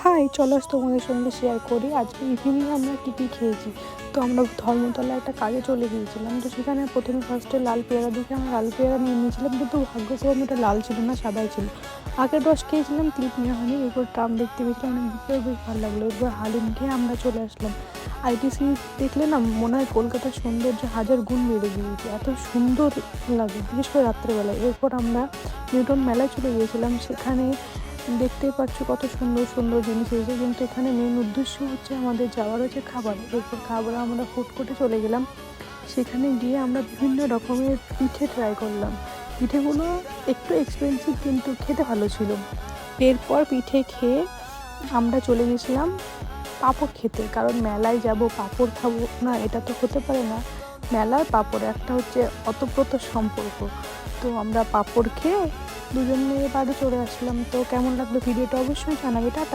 High, চলো আজ তোমাদের সঙ্গে শেয়ার করি আজকে ইভিনিং আমরা কী কী খেয়েছি। তো আমরা ধর্মতলা একটা কাজে চলে গিয়েছিলাম। তো সেখানে প্রথমে ফার্স্টে লাল পেয়ারা দেখে আমরা লাল পেয়ারা নিয়ে নিয়েছিলাম, কিন্তু ভাগ্যক্রমে এটা লাল ছিল না, সাদাই ছিল। আগের রস খেয়েছিলাম, ক্লিপ নেওয়া হয়নি। এরপর ট্রাম দেখতে পেয়েছিলাম, অনেক দেখতেও বেশ ভালো লাগলো। এরপর হালিম খেয়ে আমরা চলে আসলাম। আইটিসি দেখলে না মনে হয় কলকাতার সৌন্দর্য হাজার গুণ বেড়ে গিয়েছে, এত সুন্দর লাগে বিশেষ করে রাত্রেবেলায়। এরপর আমরা নিউটন মেলায় চলে গিয়েছিলাম। সেখানে দেখতেই পাচ্ছ কত সুন্দর সুন্দর জিনিস হয়েছে, কিন্তু এখানে মেন উদ্দেশ্য হচ্ছে আমাদের যাওয়ার হচ্ছে খাবার। এরপর খাবার আমরা ফুড কোর্টে চলে গেলাম। সেখানে গিয়ে আমরা বিভিন্ন রকমের পিঠে ট্রাই করলাম। পিঠেগুলো একটু এক্সপেন্সিভ কিন্তু খেতে ভালো ছিল। এরপর পিঠে খেয়ে আমরা চলে গেছিলাম পাঁপড় খেতে, কারণ মেলায় যাব পাঁপড় খাবো না এটা তো হতে পারে না। মেলার পাঁপড় একটা হচ্ছে অতপ্রত সম্পর্ক। তো আমরা পাঁপড় খেয়ে দুজন মিলে বাড়ি চলে আসলাম। তো কেমন লাগলো ভিডিওটা অবশ্যই জানাবে। টাটা।